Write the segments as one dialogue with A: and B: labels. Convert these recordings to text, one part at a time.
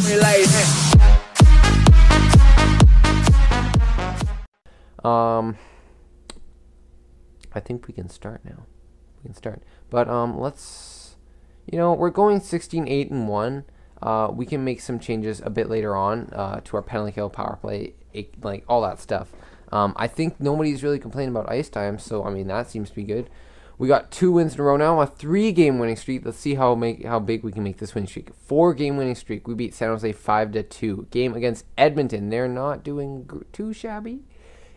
A: I think we can start now. We can start. But let's, we're going 16-8-1. We can make some changes a bit later on to our penalty kill, power play, like all that stuff. I think nobody's really complaining about ice time, so I mean that seems to be good. We got 2 wins in a row now, a 3-game winning streak. Let's see how big we can make this winning streak. 4-game winning streak. We beat San Jose 5-2. Game against Edmonton. They're not doing too shabby.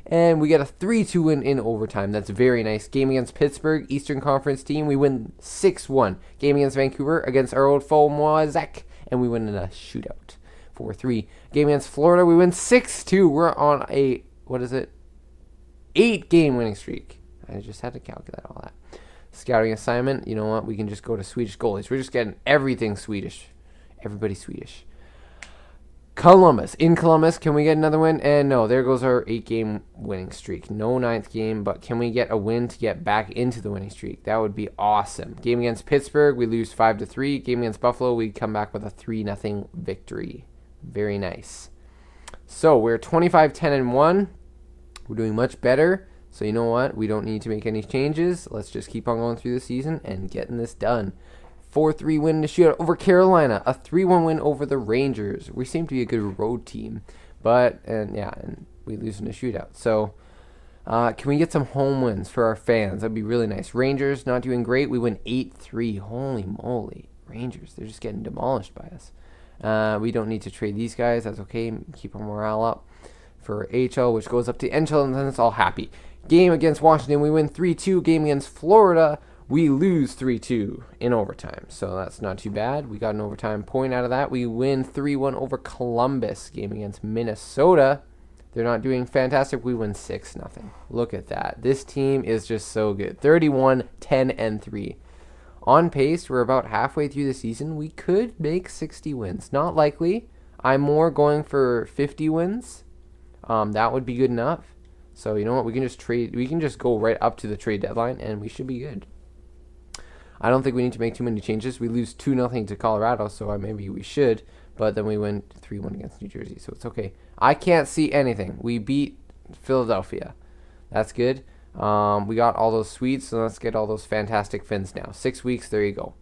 A: And we get a 3-2 win in overtime. That's very nice. Game against Pittsburgh, Eastern Conference team. We win 6-1. Game against Vancouver, against our old foe Moisek. And we win in a shootout. 4-3. Game against Florida, we win 6-2. We're on a, 8-game winning streak. I just had to calculate all that. Scouting assignment, you know what? We can just go to Swedish goalies. We're just getting everything Swedish. Everybody Swedish. Columbus. In Columbus, can we get another win? And no, there goes our 8-game winning streak. No 9th game, but can we get a win to get back into the winning streak? That would be awesome. Game against Pittsburgh, we lose 5-3. Game against Buffalo, we come back with a 3-0 victory. Very nice. So we're 25-10-1. We're doing much better. So you know what? We don't need to make any changes. Let's just keep on going through the season and getting this done. 4-3 win to shootout over Carolina. A 3-1 win over the Rangers. We seem to be a good road team. And we lose in a shootout. So can we get some home wins for our fans? That'd be really nice. Rangers not doing great. We win 8-3. Holy moly. Rangers, they're just getting demolished by us. We don't need to trade these guys. That's okay. Keep our morale up for AHL, which goes up to NHL, and then it's all happy. Game against Washington, we win 3-2. Game against Florida, we lose 3-2 in overtime. So that's not too bad. We got an overtime point out of that. We win 3-1 over Columbus. Game against Minnesota, they're not doing fantastic. We win 6-0. Look at that. This team is just so good. 31-10-3. On pace, we're about halfway through the season. We could make 60 wins. Not likely. I'm more going for 50 wins. That would be good enough. So you know what? We can just trade. We can just go right up to the trade deadline, and we should be good. I don't think we need to make too many changes. We lose 2-0 to Colorado, so maybe we should. But then we win 3-1 against New Jersey, so it's okay. I can't see anything. We beat Philadelphia. That's good. We got all those Swedes, so let's get all those fantastic Finns now. 6 weeks, there you go.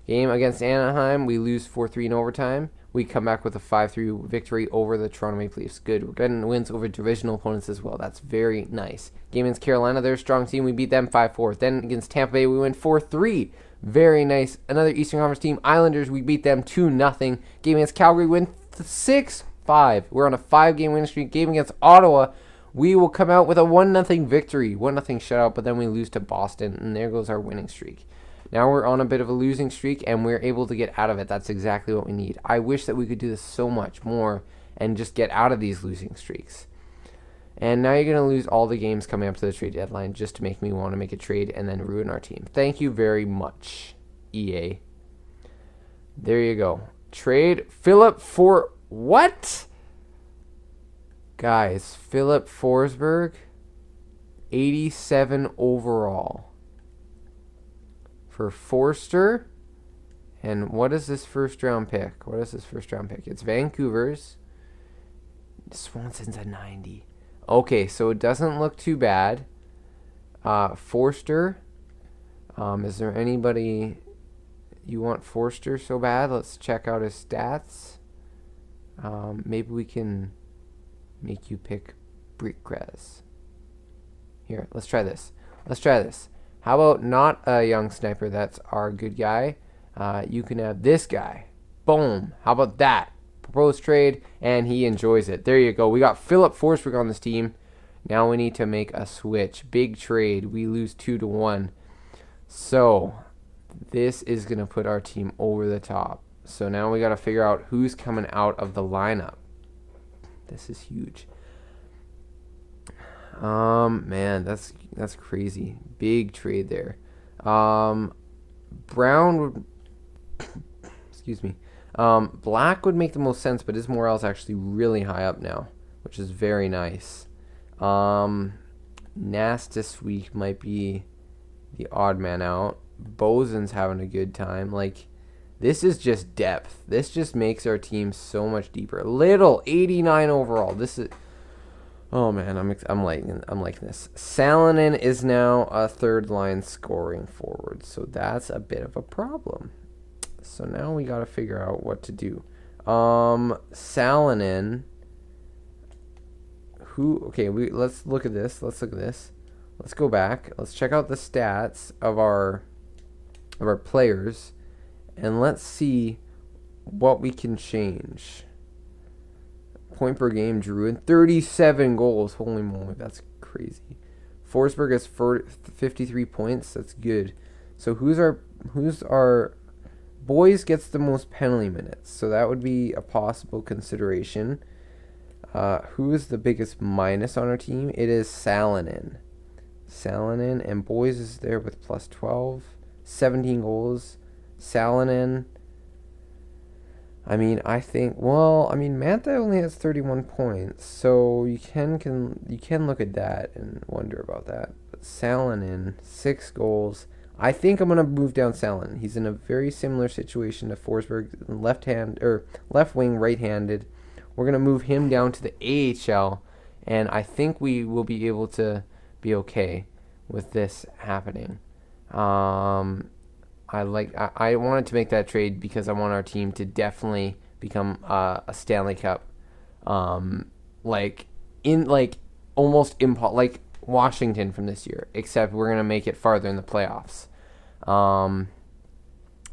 A: Game against Anaheim, we lose 4-3 in overtime. We come back with a 5-3 victory over the Toronto Maple Leafs. Good. We're getting wins over divisional opponents as well. That's very nice. Game against Carolina, they're a strong team. We beat them 5-4. Then against Tampa Bay, we win 4-3. Very nice. Another Eastern Conference team, Islanders, we beat them 2-0. Game against Calgary, win 6-5. We're on a 5-game winning streak. Game against Ottawa, we will come out with a 1-0 victory. 1-0 shutout, but then we lose to Boston, and there goes our winning streak. Now we're on a bit of a losing streak, and we're able to get out of it. That's exactly what we need. I wish that we could do this so much more and just get out of these losing streaks. And now you're going to lose all the games coming up to the trade deadline just to make me want to make a trade and then ruin our team. Thank you very much, EA. There you go. Trade Philip for what? Guys, Philip Forsberg, 87 overall. For Forster, and what is this first round pick? It's Vancouver's. Swanson's a 90. Okay, so it doesn't look too bad. Forster, is there anybody you want Forster so bad? Let's check out his stats. Maybe we can make you pick Brickres. Here, let's try this. How about not a young sniper? That's our good guy. You can have this guy. Boom. How about that? Proposed trade, and he enjoys it. There you go. We got Philip Forsberg on this team. Now we need to make a switch. Big trade. We lose 2-1. So this is going to put our team over the top. So now we got to figure out who's coming out of the lineup. This is huge. Man, that's crazy. Big trade there. Brown would excuse me. Black would make the most sense, but his morale is actually really high up now, which is very nice. Nass this week might be the odd man out. Bozen's having a good time. Like, This is just depth. This just makes our team so much deeper. Little 89 overall. This is, oh man, I'm liking this. Salonen is now a third line scoring forward, so that's a bit of a problem. So now we got to figure out what to do. Salonen. Let's look at this. Let's go back. Let's check out the stats of our players, and let's see what we can change. Point per game, Drew, and 37 goals. Holy moly, that's crazy. Forsberg has 53 points. That's good. So who's our Boys gets the most penalty minutes, so that would be a possible consideration. Who is the biggest minus on our team? It is Salonen. And Boys is there with plus 12, 17 goals. Salonen. Mantha only has 31 points, so you can look at that and wonder about that. But Salonen, 6 goals. I think I'm gonna move down Salonen. He's in a very similar situation to Forsberg, left wing, right-handed. We're gonna move him down to the AHL, and I think we will be able to be okay with this happening. I wanted to make that trade because I want our team to definitely become a Stanley Cup, like Washington from this year, except we're gonna make it farther in the playoffs.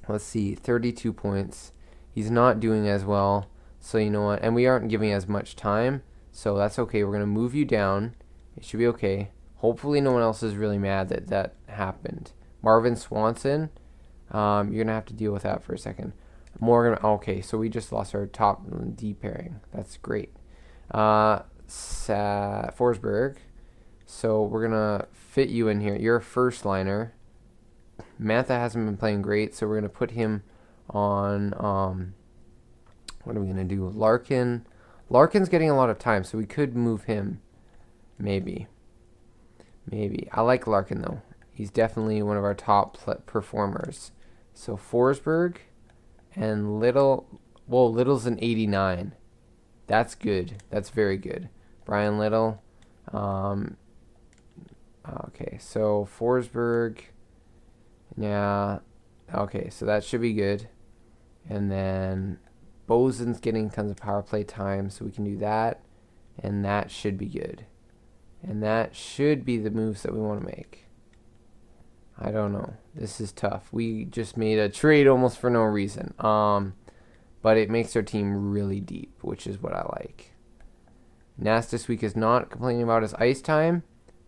A: Let's see, 32 points. He's not doing as well, so you know what? And we aren't giving as much time, so that's okay. We're gonna move you down. It should be okay. Hopefully, no one else is really mad that happened. Marvin Swanson, you're gonna have to deal with that for a second. Morgan, okay, so we just lost our top D pairing. That's great. Forsberg. So we're going to fit you in here. You're a first liner. Mantha hasn't been playing great, so we're going to put him on, what are we going to do? Larkin. Larkin's getting a lot of time, so we could move him. Maybe. I like Larkin, though. He's definitely one of our top performers. So Forsberg and Little. Whoa, Little's an 89. That's good. That's very good. Brian Little. Okay, so Forsberg. Yeah. Okay, so that should be good. And then Bosen's getting tons of power play time, so we can do that. And that should be good. And that should be the moves that we want to make. I don't know. This is tough. We just made a trade almost for no reason. But it makes our team really deep, which is what I like. Nas this week is not complaining about his ice time.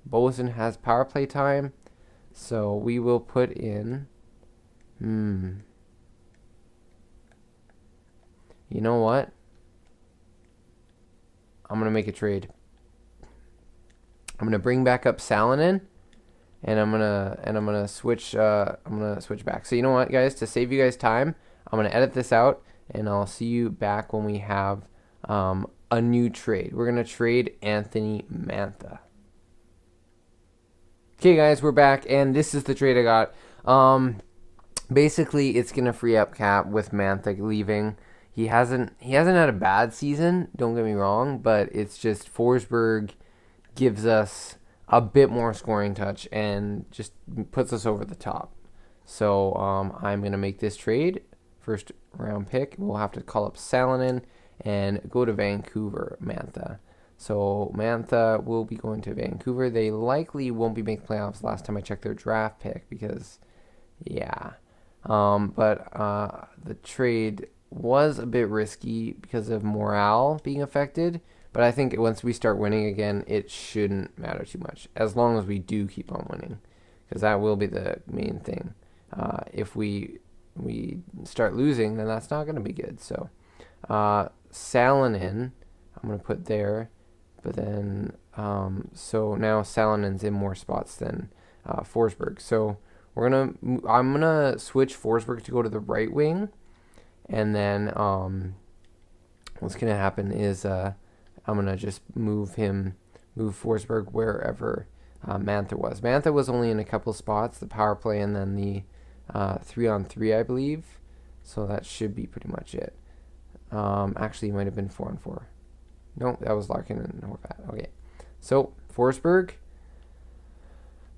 A: Bosen has power play time. So we will put in... You know what? I'm going to make a trade. I'm going to bring back up Salonen. And I'm gonna switch back. So you know what, guys? To save you guys time, I'm gonna edit this out, and I'll see you back when we have a new trade. We're gonna trade Anthony Mantha. Okay, guys, we're back, and this is the trade I got. Basically, it's gonna free up cap with Mantha leaving. He hasn't had a bad season. Don't get me wrong, but it's just Forsberg gives us a bit more scoring touch and just puts us over the top. So I'm going to make this trade. First round pick. We'll have to call up Salonen and go to Vancouver, Mantha. So Mantha will be going to Vancouver. They likely won't be making playoffs last time I checked their draft pick because, yeah. But the trade was a bit risky because of morale being affected. But I think once we start winning again, it shouldn't matter too much, as long as we do keep on winning, because that will be the main thing. If we start losing, then that's not going to be good. So Salonen, I'm going to put there, but then so now Salonen's in more spots than Forsberg. So I'm gonna switch Forsberg to go to the right wing, and then what's going to happen is I'm going to just move Forsberg wherever Mantha was. Mantha was only in a couple spots, the power play and then the 3-on-3, I believe. So that should be pretty much it. Actually, it might have been 4-4. Nope, that was Larkin and Horvat. Okay. So, Forsberg.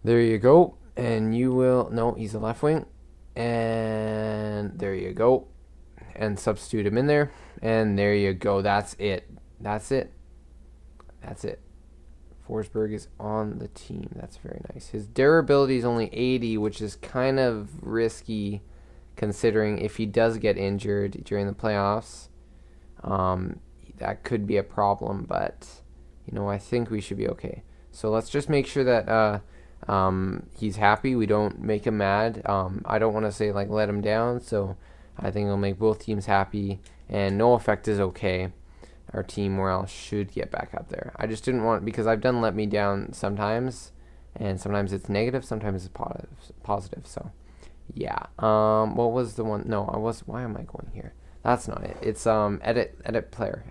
A: There you go. And you will... No, he's a left wing. And there you go. And substitute him in there. And there you go. That's it. That's it. That's it. Forsberg is on the team. That's very nice. His durability is only 80, which is kind of risky considering if he does get injured during the playoffs. That could be a problem, but, you know, I think we should be okay. So let's just make sure that he's happy. We don't make him mad. I don't want to say, like, let him down, so I think it'll make both teams happy, and no effect is okay. Our team morale should get back up there. I just didn't want, because I've done let me down sometimes, and sometimes it's negative, sometimes it's positive, so, yeah. What was the one? No, why am I going here? That's not it. It's edit player.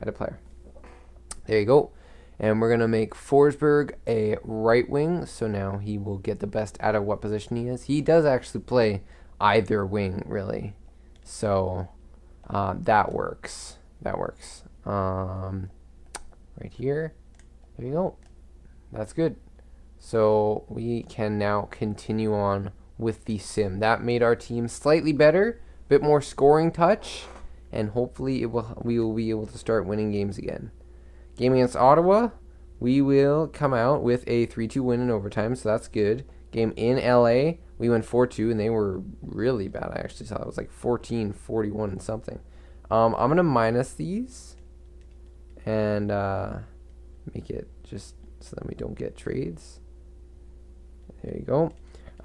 A: There you go. And we're going to make Forsberg a right wing. So now he will get the best out of what position he is. He does actually play either wing, really. So that works. That works. Right here. There you go. That's good. So we can now continue on with the sim. That made our team slightly better. Bit more scoring touch. And hopefully we will be able to start winning games again. Game against Ottawa, we will come out with a 3-2 win in overtime, so that's good. Game in LA, we went 4-2, and they were really bad. I actually saw it was like 14-41 and something. I'm going to minus these and make it just so that we don't get trades. There you go.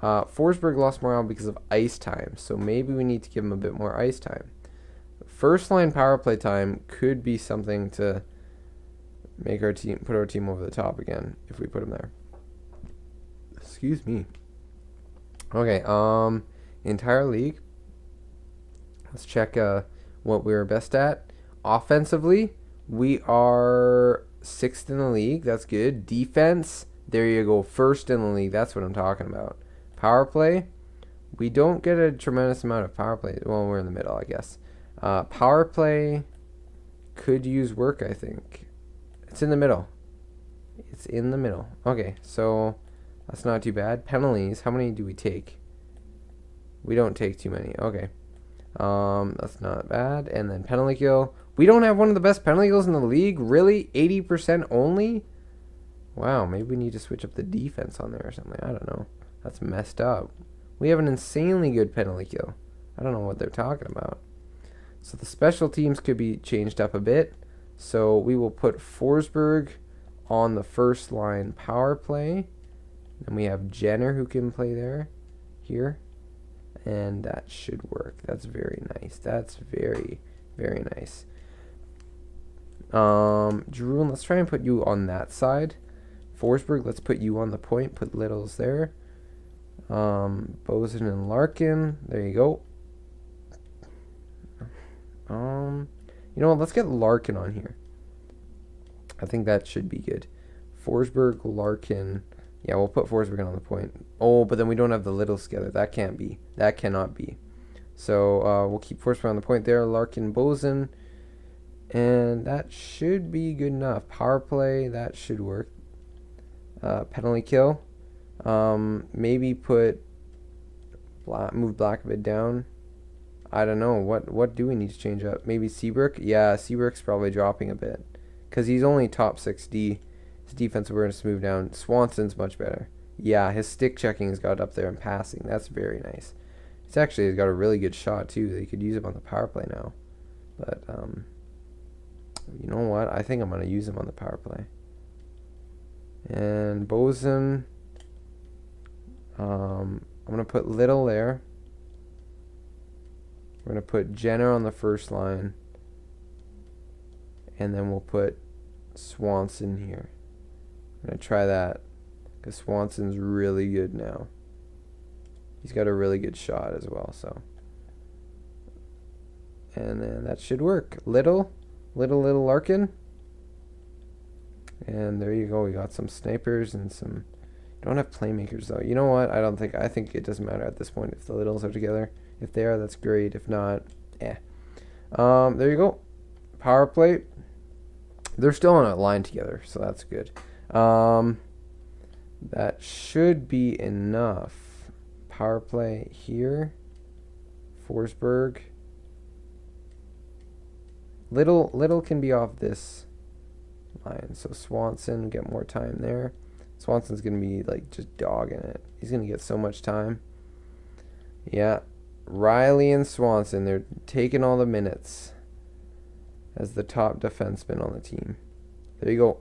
A: Forsberg lost morale because of ice time, so maybe we need to give him a bit more ice time. First line power play time could be something to make our team, put our team over the top again if we put him there. Excuse me. Okay, entire league. Let's check what we're best at. Offensively, we are 6th in the league. That's good. Defense, there you go, 1st in the league. That's what I'm talking about. Power play, we don't get a tremendous amount of power play. Well, we're in the middle, I guess. Power play could use work, I think. It's in the middle. It's in the middle. Okay, so that's not too bad. Penalties, how many do we take? We don't take too many. Okay. That's not bad. And then penalty kill. We don't have one of the best penalty kills in the league? Really? 80% only? Wow, maybe we need to switch up the defense on there or something. I don't know. That's messed up. We have an insanely good penalty kill. I don't know what they're talking about. So the special teams could be changed up a bit. So we will put Forsberg on the first line power play. And we have Jenner who can play there. Here. And that should work. That's very nice. That's very, very nice. Drew, let's try and put you on that side. Forsberg, let's put you on the point. Put Littles there. Bozen and Larkin. There you go. You know what? Let's get Larkin on here. I think that should be good. Forsberg, Larkin. Yeah, we'll put Forsberg on the point. Oh, but then we don't have the Littles together. That can't be. That cannot be. So we'll keep Forsberg on the point there. Larkin, Bozen. And that should be good enough. Power play, that should work. Penalty kill. Maybe put... move Black a bit down. I don't know. What do we need to change up? Maybe Seabrook? Yeah, Seabrook's probably dropping a bit. Because he's only top 6D. His defensive awareness moved down. Swanson's much better. Yeah, his stick checking has got up there and passing. That's very nice. He's actually got a really good shot, too. They could use him on the power play now. But, you know what? I think I'm going to use him on the power play. And Bozen. I'm going to put Little there. We're going to put Jenner on the first line. And then we'll put Swanson here. I'm going to try that. Because Swanson's really good now. He's got a really good shot as well. So, and then that should work. Little Larkin. And there you go. We got some snipers and some... Don't have playmakers though. You know what? I think it doesn't matter at this point if the Littles are together. If they are, that's great. If not, There you go. Power play. They're still on a line together, so that's good. That should be enough. Power play here. Forsberg. Little can be off this line. So Swanson, get more time there. Swanson's going to be like just dogging it. He's going to get so much time. Yeah. Riley and Swanson, they're taking all the minutes as the top defenseman on the team. There you go.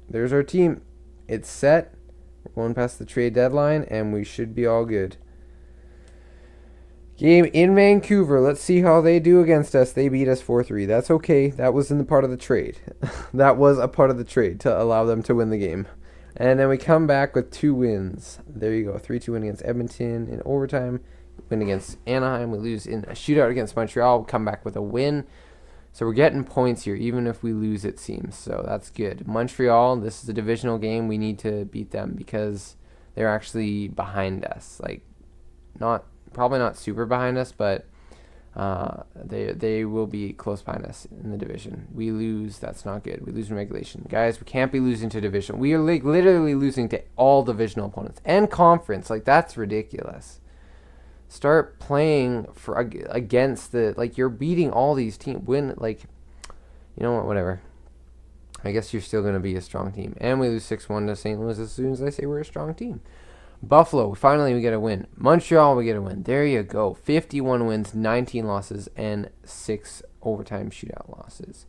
A: There's our team. It's set. We're going past the trade deadline, and we should be all good. Game in Vancouver. Let's see how they do against us. They beat us 4-3. That's okay. That was in the part of the trade. That was a part of the trade to allow them to win the game. And then we come back with 2 wins. There you go. 3-2 win against Edmonton in overtime. Win against Anaheim. We lose in a shootout against Montreal. We'll come back with a win. So we're getting points here, even if we lose, it seems. So that's good. Montreal, this is a divisional game. We need to beat them because they're actually behind us. Like, probably not super behind us, but they will be close behind us in the division. We lose. That's not good. We lose in regulation. Guys, we can't be losing to division. We are like literally losing to all divisional opponents and conference. Like, that's ridiculous. Start playing for against the, like, you're beating all these teams. Win, like, you know what, whatever. I guess you're still going to be a strong team. And we lose 6-1 to St. Louis as soon as I say we're a strong team. Buffalo, finally we get a win. Montreal, we get a win. There you go. 51 wins, 19 losses, and 6 overtime shootout losses.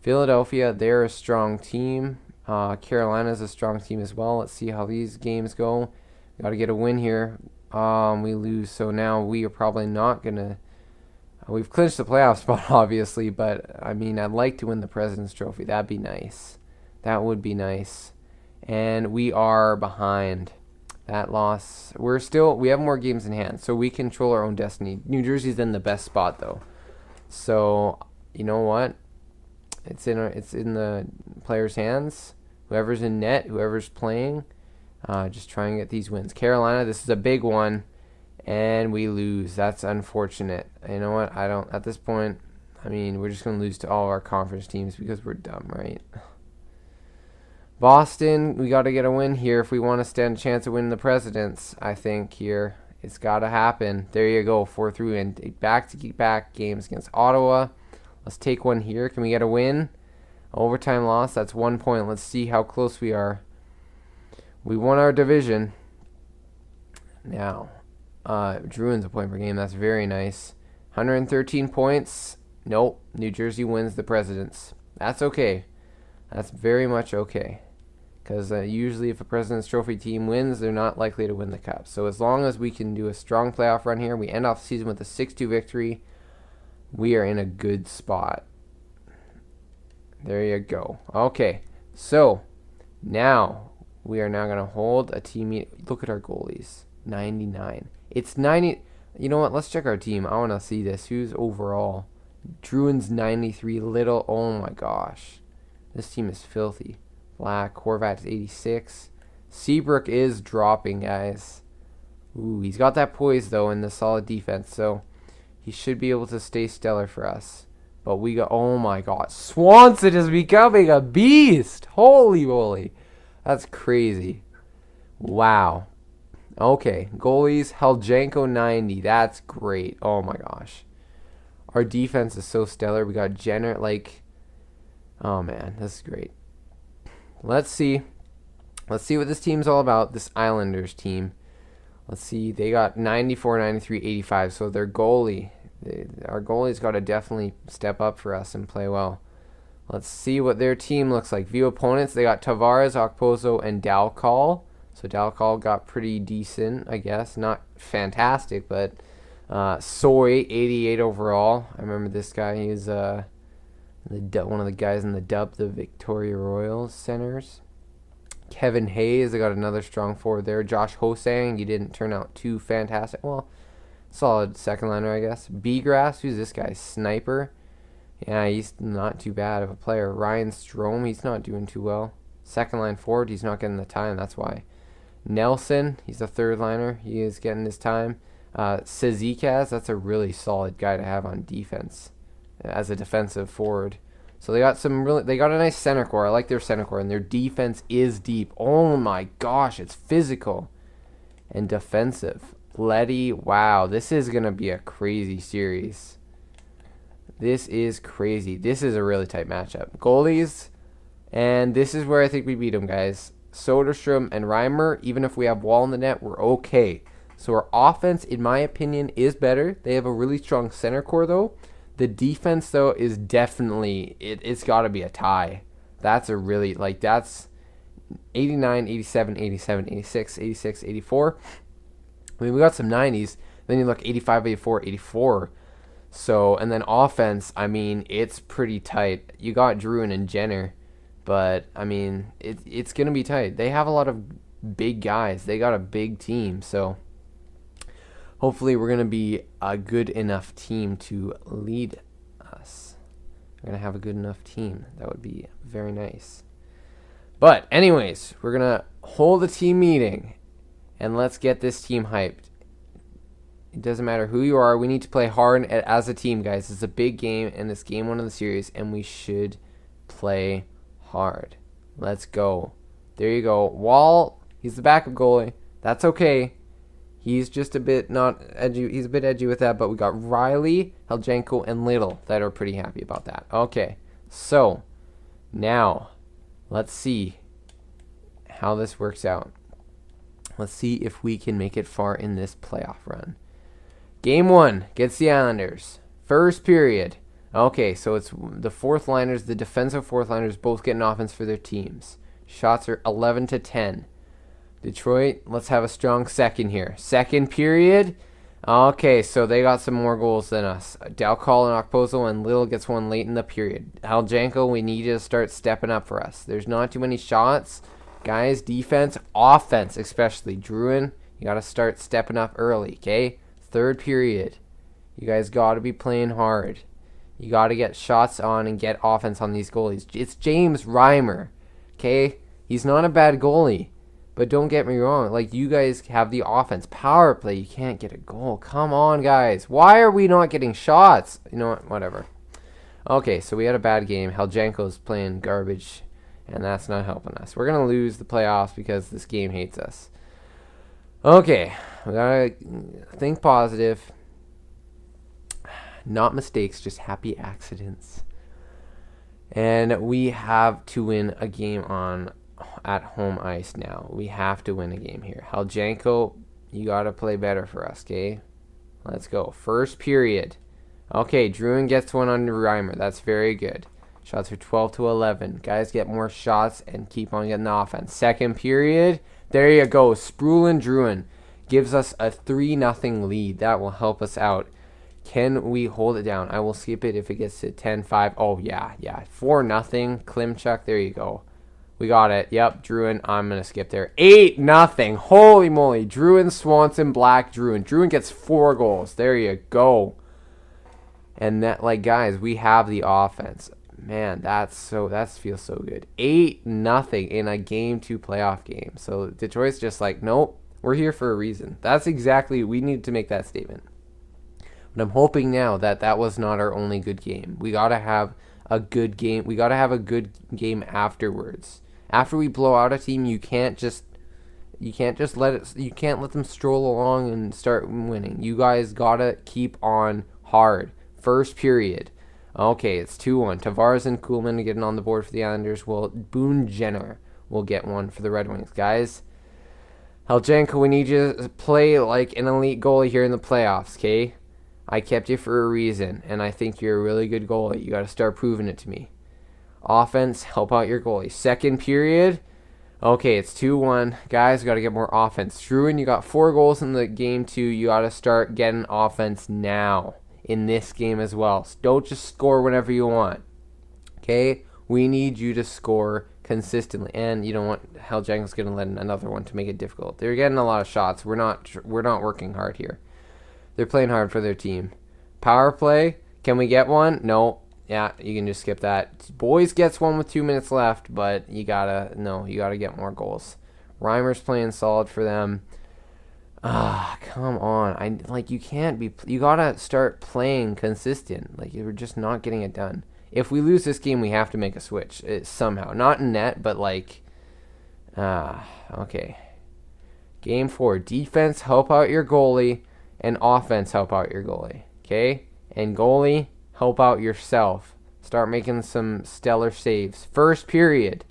A: Philadelphia, they're a strong team. Carolina's a strong team as well. Let's see how these games go. Got to get a win here. We lose, so now we are probably not going to... we've clinched the playoff spot, obviously, but, I mean, I'd like to win the President's Trophy. That'd be nice. That would be nice. And we are behind. That loss. We have more games in hand, so we control our own destiny. New Jersey's in the best spot, though. So, you know what? It's in the players' hands. Whoever's in net, whoever's playing... just try and get these wins. Carolina, this is a big one, and we lose. That's unfortunate. You know what? At this point, I mean, we're just going to lose to all of our conference teams because we're dumb, right? Boston, we got to get a win here if we want to stand a chance of winning the Presidents, I think, here. It's got to happen. There you go, 4-3, and back-to-back games against Ottawa. Let's take one here. Can we get a win? Overtime loss, that's 1 point. Let's see how close we are. We won our division. Now, Druin's a point per game. That's very nice. 113 points. Nope. New Jersey wins the Presidents. That's okay. That's very much okay. Because usually if a President's Trophy team wins, they're not likely to win the Cup. So as long as we can do a strong playoff run here, we end off the season with a 6-2 victory, we are in a good spot. There you go. Okay. So, now... we are now going to hold a team meet. Look at our goalies. 99. It's 90. You know what? Let's check our team. I want to see this. Who's overall? Druin's 93. Little. Oh my gosh. This team is filthy. Black. Horvat's 86. Seabrook is dropping, guys. Ooh, he's got that poise, though, and the solid defense. So he should be able to stay stellar for us. But we got... oh my god. Swanson is becoming a beast. Holy moly. That's crazy. Wow. Okay. Goalies, Heljanko 90. That's great. Oh my gosh. Our defense is so stellar. We got Jenner, like... oh man, this is great. Let's see. Let's see what this team's all about. This Islanders team. Let's see. They got 94, 93, 85. So their goalie... our goalie's got to definitely step up for us and play well. Let's see what their team looks like. View opponents. They got Tavares, Okposo, and Dalcall. So Dalcall got pretty decent, I guess. Not fantastic, but Soy, 88 overall. I remember this guy. He's one of the guys in the Victoria Royals centers. Kevin Hayes, they got another strong forward there. Josh Hosang, he didn't turn out too fantastic. Well, solid second liner, I guess. Begrass, who's this guy? Sniper. Yeah, he's not too bad of a player. Ryan Strome, he's not doing too well. Second line forward, he's not getting the time. That's why. Nelson, he's a third liner. He is getting his time. Sezikaz, that's a really solid guy to have on defense as a defensive forward. So they got a nice center core. I like their center core, and their defense is deep. Oh my gosh, it's physical and defensive. Letty, wow, this is gonna be a crazy series. This is crazy. This is a really tight matchup. Goalies, and this is where I think we beat them, guys. Soderstrom and Reimer, even if we have Wall in the net, we're okay. So our offense, in my opinion, is better. They have a really strong center core, though. The defense, though, is definitely, it's got to be a tie. That's a really, that's 89, 87, 87, 86, 86, 84. I mean, we got some 90s. Then you look 85, 84, 84. So, and then offense, I mean, it's pretty tight. You got Druin and Jenner, but, I mean, it's going to be tight. They have a lot of big guys. They got a big team, so hopefully we're going to be a good enough team to lead us. We're going to have a good enough team. That would be very nice. But anyways, we're going to hold a team meeting, and let's get this team hyped. It doesn't matter who you are. We need to play hard as a team, guys. It's a big game, and it's game 1 of the series, and we should play hard. Let's go. There you go. Wall, he's the backup goalie. That's okay. He's just a bit not edgy. He's a bit edgy with that, but we got Riley, Heljenko, and Little that are pretty happy about that. Okay, so now let's see how this works out. Let's see if we can make it far in this playoff run. Game 1 gets the Islanders. First period. Okay, so it's the fourth liners, the defensive fourth liners, both getting offense for their teams. Shots are 11-10. Detroit, let's have a strong second here. Second period. Okay, so they got some more goals than us. Dalcall and Okposo, and Little gets one late in the period. Heljenko, we need you to start stepping up for us. There's not too many shots. Guys, defense, offense especially. Druin, you got to start stepping up early, okay? Third period. You guys got to be playing hard. You got to get shots on and get offense on these goalies. It's James Reimer, okay? He's not a bad goalie. But don't get me wrong, you guys have the offense. Power play, you can't get a goal. Come on, guys. Why are we not getting shots? You know what? Whatever. Okay, so we had a bad game. Heljenko's playing garbage, and that's not helping us. We're going to lose the playoffs because this game hates us. Okay, we got to think positive. Not mistakes, just happy accidents. And we have to win a game at home ice now. We have to win a game here. Heljenko, you got to play better for us, okay? Let's go. First period. Okay, Druin gets one on Reimer. That's very good. Shots are 12-11. Guys get more shots and keep on getting the offense. Second period. There you go. Sproul and Druin gives us a 3-0 lead. That will help us out. Can we hold it down? I will skip it if it gets to 10-5. Oh, yeah. 4-0. Klimchuk, there you go. We got it. Yep, Druin. I'm going to skip there. 8-0. Holy moly. Druin, Swanson, Black, Druin. Druin gets 4 goals. There you go. And that, guys, we have the offense. Man, that feels so good. 8-0 in a Game 2 playoff game. So Detroit's just nope, we're here for a reason. That's exactly, we need to make that statement. But I'm hoping now that was not our only good game. We got to have a good game. We got to have a good game afterwards. After we blow out a team, you can't let them stroll along and start winning. You guys got to keep on hard. First period. Okay, it's 2-1. Tavares and Kuhlman getting on the board for the Islanders. Well, Boone Jenner will get one for the Red Wings. Guys, Heljenko, we need you to play like an elite goalie here in the playoffs, okay? I kept you for a reason, and I think you're a really good goalie. You got to start proving it to me. Offense, help out your goalie. Second period. Okay, it's 2-1. Guys, got to get more offense. Druin, you got 4 goals in the Game 2. You got to start getting offense now in this game as well. So don't just score whenever you want. Okay? We need you to score consistently. And you don't want Heljenko's going to let in another one to make it difficult. They're getting a lot of shots. We're not working hard here. They're playing hard for their team. Power play. Can we get one? No. Yeah, you can just skip that. Boys gets one with 2 minutes left, but you gotta get more goals. Reimer's playing solid for them. Come on. You can't be. You gotta start playing consistent. Like, you're just not getting it done. If we lose this game, we have to make a switch somehow. Not in net, but like, okay. Game 4, defense help out your goalie, and offense help out your goalie. Okay, and goalie help out yourself. Start making some stellar saves. First period.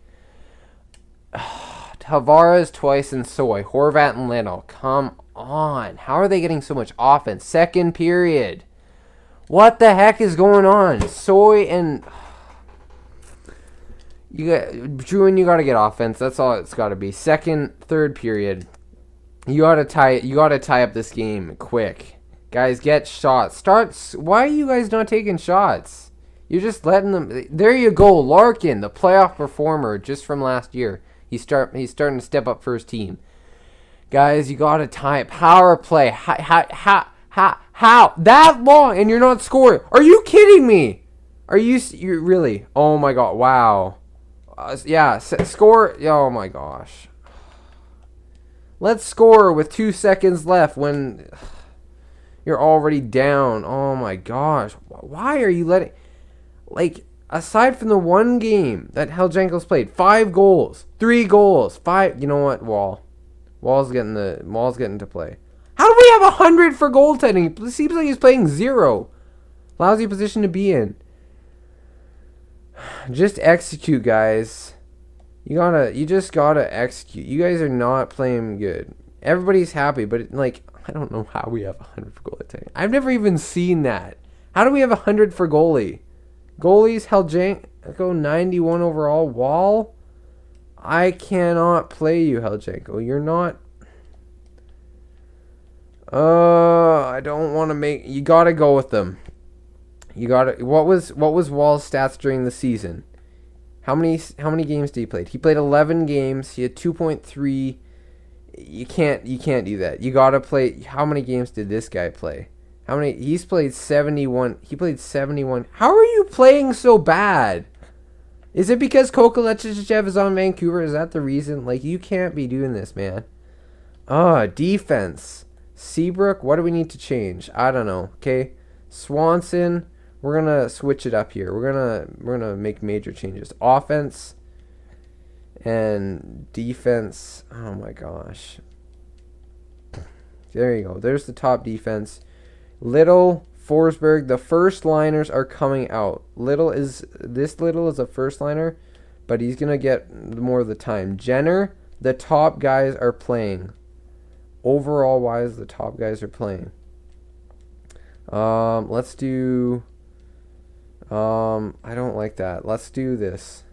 A: Tavares twice and Soy. Horvat and Little. Come on. How are they getting so much offense? Second period. What the heck is going on? Soy and Druin, you gotta get offense. That's all it's gotta be. Third period. You gotta tie up this game quick. Guys, get shots. Why are you guys not taking shots? You're just letting them. There you go, Larkin, the playoff performer just from last year. He's starting to step up for his team. Guys, you gotta tie it. Power play. How that long and you're not scoring? Are you kidding me? You're really? Oh my god! Wow. Score. Oh my gosh. Let's score with 2 seconds left when you're already down. Oh my gosh. Why are you letting... Like, aside from the one game that Heljanko's played, 5 goals, 3 goals, 5... You know what? Wall's getting to play. How do we have 100 for goaltending? It seems like he's playing 0. Lousy position to be in. Just execute, guys. You just gotta execute. You guys are not playing good. Everybody's happy, but I don't know how we have 100 for goalie. I've never even seen that. How do we have 100 for goalie? Goalies, Heljanko 91 overall. Wall, I cannot play you, Heljanko. You're not. I don't want to make. You gotta go with them. You gotta. What was Wall's stats during the season? How many games did he play? He played 11 games. He had 2.3. You can't do that. You gotta play. How many games did this guy play? He's played 71. He played 71. How are you playing so bad? Is it because Kokolechichev is on Vancouver? Is that the reason? You can't be doing this, man. Defense. Seabrook, what do we need to change? I don't know. Okay. Swanson, we're gonna switch it up here. We're gonna make major changes. Offense and defense. Oh my gosh. There you go. There's the top defense. Little, Forsberg, the first liners are coming out. Little is a first liner, but he's gonna get more of the time. Jenner, the top guys are playing. Overall wise, the top guys are playing. Let's do. I don't like that. Let's do this.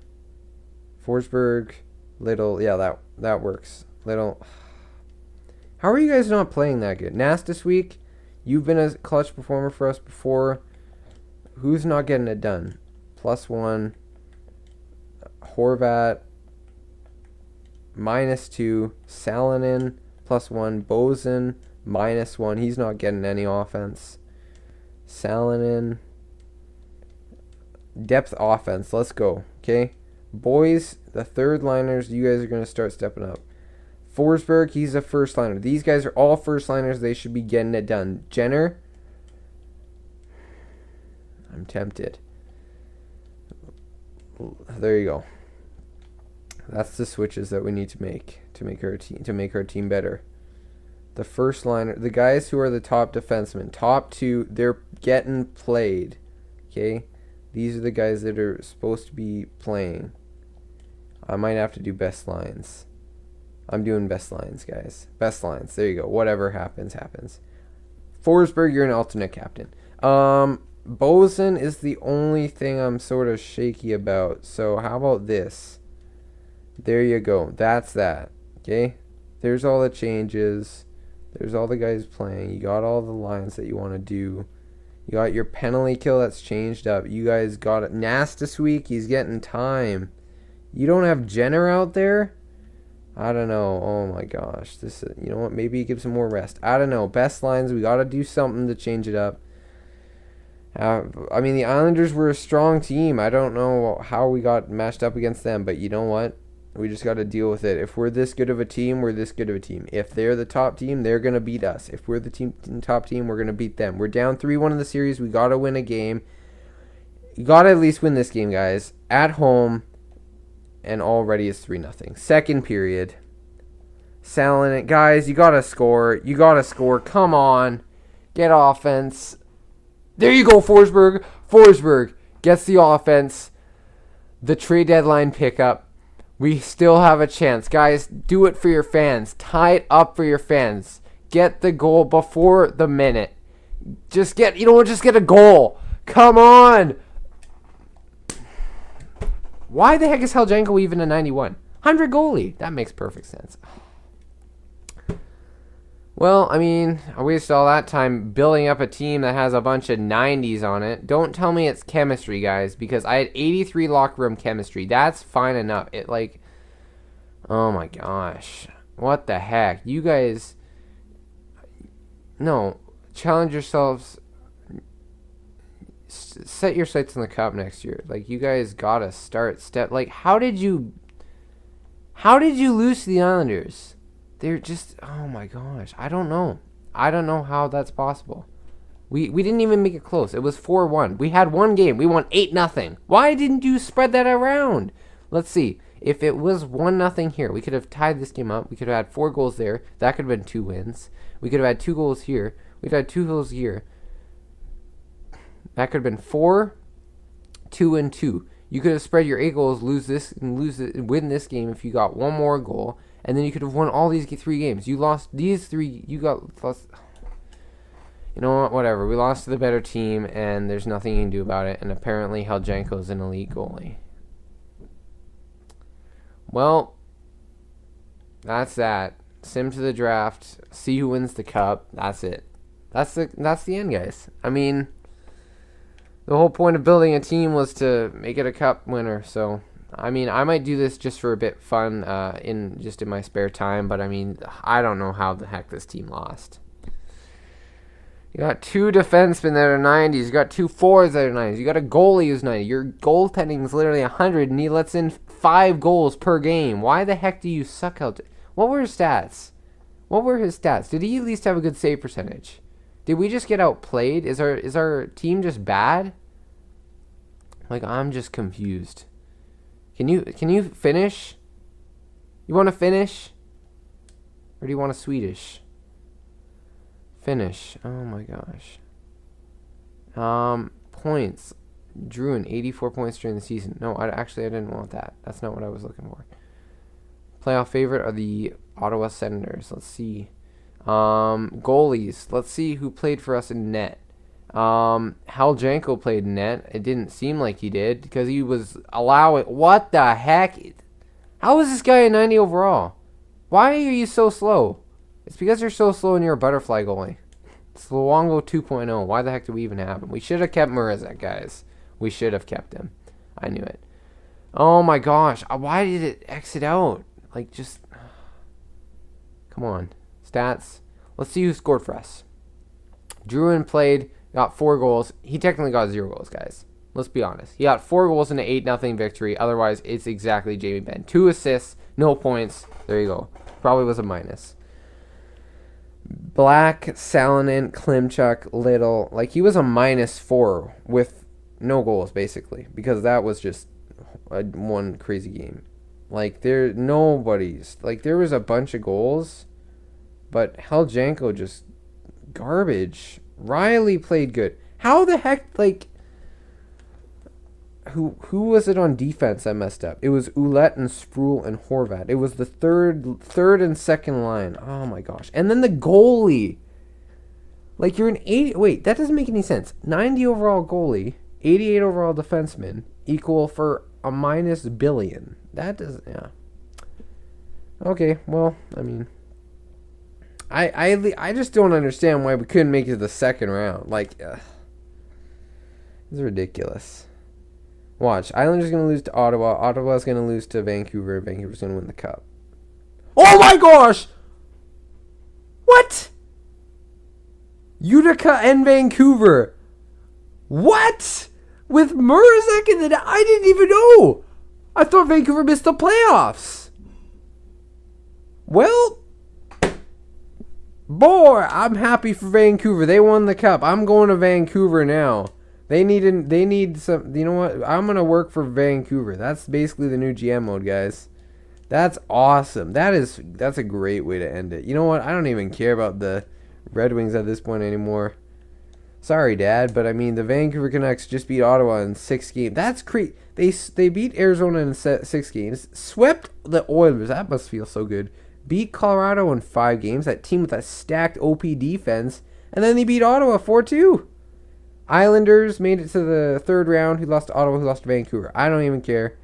A: Forsberg, Little. Yeah, that works. Little. How are you guys not playing that good? Nast this week. You've been a clutch performer for us before. Who's not getting it done? +1. Horvat. -2. Salonen. +1. Bozen. -1. He's not getting any offense. Salonen. Depth offense. Let's go. Okay? Boys, the third liners, you guys are going to start stepping up. Forsberg, he's a first liner. These guys are all first liners. They should be getting it done. Jenner. I'm tempted. There you go. That's the switches that we need to make our team better. The first liner, the guys who are the top defensemen, top 2, they're getting played. Okay? These are the guys that are supposed to be playing. I might have to do best lines. I'm doing best lines, guys. Best lines. There you go. Whatever happens, happens. Forsberg, you're an alternate captain. Bozen is the only thing I'm sort of shaky about. So how about this? There you go. That's that. Okay? There's all the changes. There's all the guys playing. You got all the lines that you want to do. You got your penalty kill that's changed up. You guys got it. Nast this week. He's getting time. You don't have Jenner out there? I don't know. Oh my gosh. You know what? Maybe give some more rest. I don't know. Best lines. We got to do something to change it up. I mean, the Islanders were a strong team. I don't know how we got matched up against them, but you know what? We just got to deal with it. If we're this good of a team, we're this good of a team. If they're the top team, they're going to beat us. If we're the top team, we're going to beat them. We're down 3-1 in the series. We got to win a game. You got to at least win this game, guys. At home, and already it's 3-0. Second period. Selling it. Guys, you got to score. You got to score. Come on. Get offense. There you go, Forsberg. Forsberg gets the offense. The trade deadline pickup. We still have a chance. Guys, do it for your fans. Tie it up for your fans. Get the goal before the minute. Just get a goal. Come on. Why the heck is Heljenko even a 91? 100 goalie. That makes perfect sense. Well, I mean, I wasted all that time building up a team that has a bunch of 90s on it. Don't tell me it's chemistry, guys, because I had 83 locker room chemistry. That's fine enough. It, like, oh my gosh. What the heck? You guys, no, challenge yourselves. Set your sights on the cup next year. Like, you guys gotta step. Like, how did you lose to the Islanders? They're just, oh my gosh, I don't know how that's possible. We didn't even make it close. It was 4-1. We had one game. We won 8-0. Why didn't you spread that around? Let's see. If it was 1-0 here, we could have tied this game up. We could have had 4 goals there. That could have been 2 wins. We could have had 2 goals here. We'd had 2 goals here. That could have been 4, 2, and 2. You could have spread your 8 goals, win this game if you got 1 more goal. And then you could have won all these 3 games. You lost these 3. You lost. You know what? Whatever. We lost to the better team, and there's nothing you can do about it. And apparently, Heljenko's an elite goalie. Well, that's that. Sim to the draft. See who wins the cup. That's it. That's the end, guys. I mean, the whole point of building a team was to make it a cup winner. So, I mean, I might do this just for a bit fun in my spare time, but I mean, I don't know how the heck this team lost. You got 2 defensemen that are 90s. You got 2 forwards that are 90s. You got a goalie who's 90. Your goaltending is literally 100, and he lets in 5 goals per game. Why the heck do you suck out? What were his stats? Did he at least have a good save percentage? Did we just get outplayed? Is our team just bad? Like, I'm just confused. Can you finish? You want to finish? Or do you want a Swedish? Finish. Oh my gosh. Points. Druin, 84 points during the season. No, I didn't want that. That's not what I was looking for. Playoff favorite are the Ottawa Senators. Let's see. Goalies. Let's see who played for us in net. Heljenko played in net. It didn't seem like he did because he was allowing. What the heck? How is this guy a 90 overall? Why are you so slow? It's because you're so slow and you're a butterfly goalie. It's Luongo 2.0. Why the heck do we even have him? We should have kept Mrazek, guys. We should have kept him. I knew it. Oh my gosh. Why did it exit out? Like, just. Come on. Stats. Let's see who scored for us. Druin played. Got 4 goals. He technically got 0 goals, guys. Let's be honest. He got 4 goals in an 8-0 victory. Otherwise, it's exactly Jamie Benn. 2 assists, no points. There you go. Probably was a minus. Black, Salonen, Klimchuk, Little. Like, he was a -4 with no goals, basically. Because that was just one crazy game. Like, there was a bunch of goals. But Heljenko just garbage. Riley played good. How the heck, like, who was it on defense that messed up? It was Ouellette and Sproul and Horvat. It was the third and second line. Oh my gosh. And then the goalie. Like, you're an 80. Wait, that doesn't make any sense. 90 overall goalie, 88 overall defenseman equal for a -1 billion. That doesn't, yeah. Okay, well, I mean, I just don't understand why we couldn't make it to the second round. Like, it's ridiculous. Watch, Islanders going to lose to Ottawa. Ottawa's going to lose to Vancouver. Vancouver's going to win the cup. Oh my gosh! What? Utica and Vancouver. What? With Mrazek in the... I didn't even know. I thought Vancouver missed the playoffs. Well, boy, I'm happy for Vancouver. They won the cup. I'm going to Vancouver now. They need some. You know what? I'm gonna work for Vancouver. That's basically the new GM mode, guys. That's awesome. That's a great way to end it. You know what? I don't even care about the Red Wings at this point anymore. Sorry, Dad, but I mean the Vancouver Canucks just beat Ottawa in 6 games. That's crazy. They beat Arizona in 6 games. Swept the Oilers. That must feel so good. Beat Colorado in 5 games. That team with a stacked OP defense, and then they beat Ottawa 4-2. Islanders made it to the 3rd round. Who lost to Ottawa? Who lost to Vancouver? I don't even care.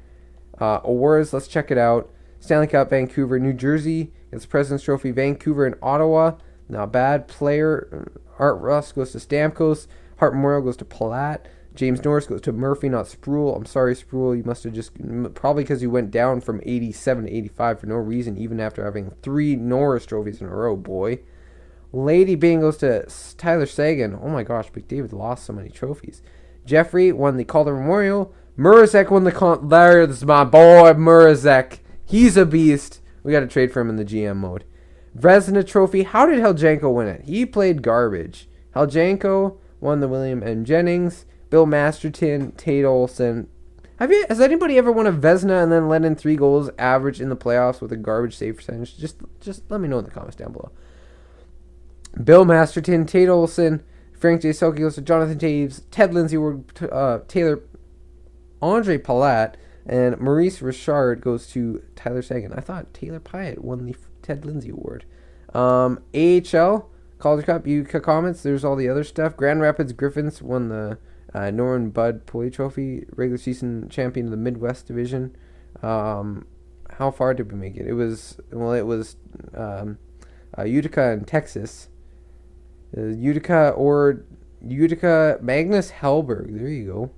A: Awards. Let's check it out. Stanley Cup, Vancouver. New Jersey gets the President's Trophy. Vancouver and Ottawa. Not bad. Player Art Russ goes to Stamkos. Hart Memorial goes to Palat. James Norris goes to Murphy, not Sproul. I'm sorry, Sproul. You must have just... Probably because you went down from 87 to 85 for no reason, even after having 3 Norris trophies in a row, boy. Lady Byng goes to Tyler Seguin. Oh my gosh, McDavid lost so many trophies. Jeffrey won the Calder Memorial. Mrazek won the... There's my boy, Mrazek. He's a beast. We got to trade for him in the GM mode. Vezina Trophy. How did Heljanko win it? He played garbage. Heljanko won the William M. Jennings. Bill Masterton, Tate Olson. Has anybody ever won a Vezina and then let in 3 goals average in the playoffs with a garbage save percentage? Just let me know in the comments down below. Bill Masterton, Tate Olson, Frank J. Selke goes to Jonathan Taves, Ted Lindsay, Taylor, Andre Palat, and Maurice Richard goes to Tyler Seguin. I thought Taylor Pyatt won the Ted Lindsay Award. AHL, Calder Cup, Utica Comets, there's all the other stuff. Grand Rapids Griffins won the Norman Bud Pulley Trophy, regular season champion of the Midwest Division. How far did we make it? It was Utica and Texas. Utica Magnus Hellberg. There you go.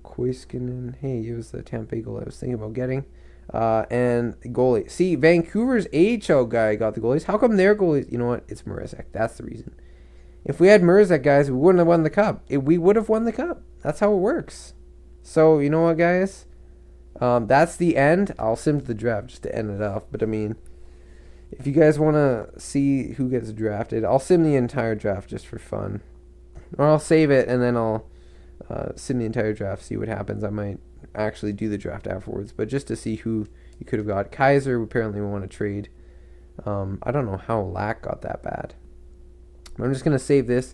A: Koiskinen. Hey, it was the Tampa Bay goal I was thinking about getting. And goalie. See, Vancouver's AHL guy got the goalies. How come their goalies? You know what? It's Mrazek. That's the reason. If we had Mrazek, guys, we wouldn't have won the cup. We would have won the cup. That's how it works. So, you know what, guys? That's the end. I'll sim to the draft just to end it off. But, I mean, if you guys want to see who gets drafted, I'll sim the entire draft just for fun. Or I'll save it, and then I'll sim the entire draft, see what happens. I might actually do the draft afterwards. But just to see who you could have got. Kaiser apparently want to trade. I don't know how Lack got that bad. I'm just going to save this.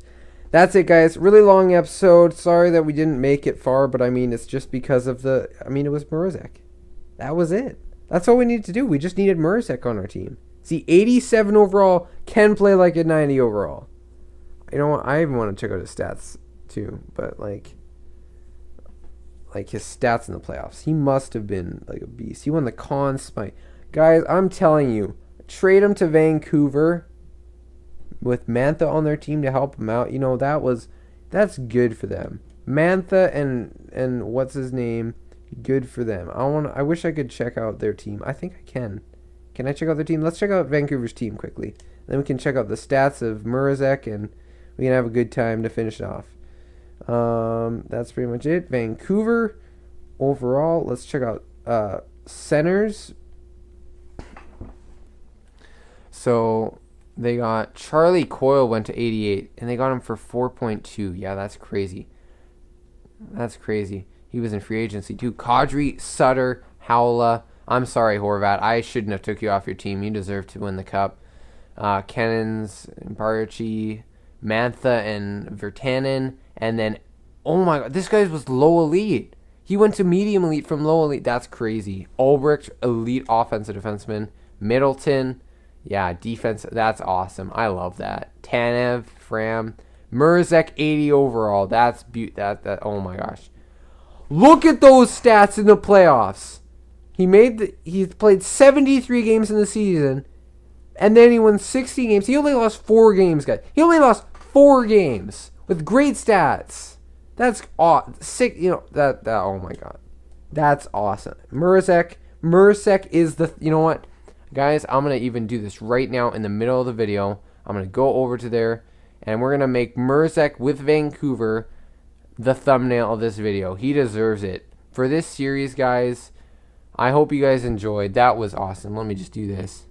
A: That's it, guys. Really long episode. Sorry that we didn't make it far, but I mean, it's just because of it was Mrazek. That was it. That's all we needed to do. We just needed Mrazek on our team. See, 87 overall, can play like a 90 overall. You know what? I even want to check out his stats, too. But, like his stats in the playoffs. He must have been, like, a beast. He won the Conn Smythe. Guys, I'm telling you, trade him to Vancouver with Mantha on their team to help him out. You know, that's good for them. Mantha and what's his name, good for them. I wish I could check out their team. I think I can. Can I check out their team? Let's check out Vancouver's team quickly. Then we can check out the stats of Mrazek, and we can have a good time to finish it off. That's pretty much it. Vancouver overall. Let's check out centers. So they got Charlie Coyle went to 88, and they got him for 4.2. Yeah, that's crazy. That's crazy. He was in free agency too. Kadri, Sutter, Howla. I'm sorry, Horvat. I shouldn't have took you off your team. You deserve to win the cup. Cannons, Barici, Mantha, and Virtanen. And then, oh my God, this guy was low elite. He went to medium elite from low elite. That's crazy. Ulbricht, elite offensive defenseman. Middleton, yeah, defense. That's awesome. I love that. Tanev, Fram, Mrazek, 80 overall. That's that. Oh my gosh, look at those stats in the playoffs. He played 73 games in the season, and then he won 60 games. He only lost 4 games, guys. He only lost 4 games with great stats. That's sick. You know that. Oh my God, that's awesome. Mrazek is the. You know what, guys? I'm gonna even do this right now in the middle of the video. I'm gonna go over to there, and we're gonna make Mrazek with Vancouver the thumbnail of this video. He deserves it for this series, guys. I hope you guys enjoyed. That was awesome. Let me just do this.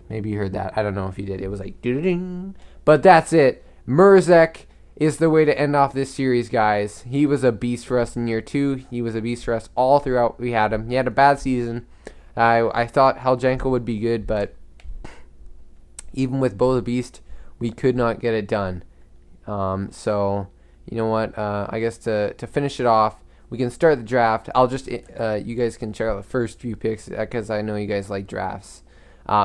A: Maybe you heard that. I don't know if you did. It was like ding. But that's it. Mrzek is the way to end off this series, guys. He was a beast for us in year 2. He was a beast for us all throughout. We had him. He had a bad season. I thought Heljenko would be good, but even with Bo the Beast, we could not get it done. So, you know what? I guess to finish it off, we can start the draft. I'll just, you guys can check out the first few picks because I know you guys like drafts.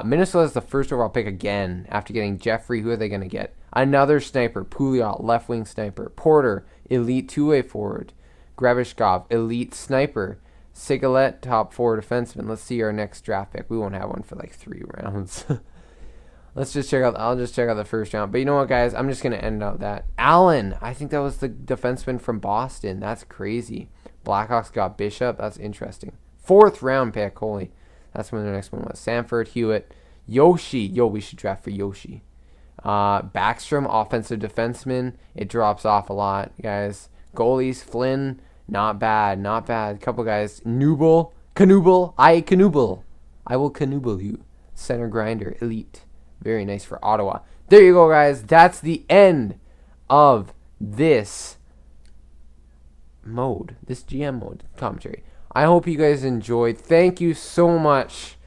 A: Minnesota is the first overall pick again after getting Jeffrey. Who are they going to get? Another sniper, Pouliot, left wing sniper. Porter, elite two-way forward. Grebishkov, elite sniper. Sigalet, top 4 defenseman. Let's see our next draft pick. We won't have one for like 3 rounds. Let's just check out. I'll just check out the first round. But you know what, guys? I'm just gonna end out that Allen. I think that was the defenseman from Boston. That's crazy. Blackhawks got Bishop. That's interesting. 4th round pick. Holy. That's when the next one was. Sanford, Hewitt, Yoshi. Yo, we should draft for Yoshi. Backstrom, offensive defenseman. It drops off a lot, guys. Goalies, Flynn. Not bad. Not bad. Couple guys. Knuble. Knuble. I will Knuble you. Center grinder. Elite. Very nice for Ottawa. There you go, guys. That's the end of this mode. This GM mode commentary. I hope you guys enjoyed. Thank you so much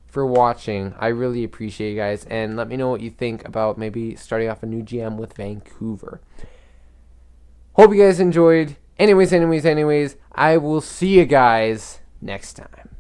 A: for watching. I really appreciate you guys. And let me know what you think about maybe starting off a new GM with Vancouver. Hope you guys enjoyed. Anyways, I will see you guys next time.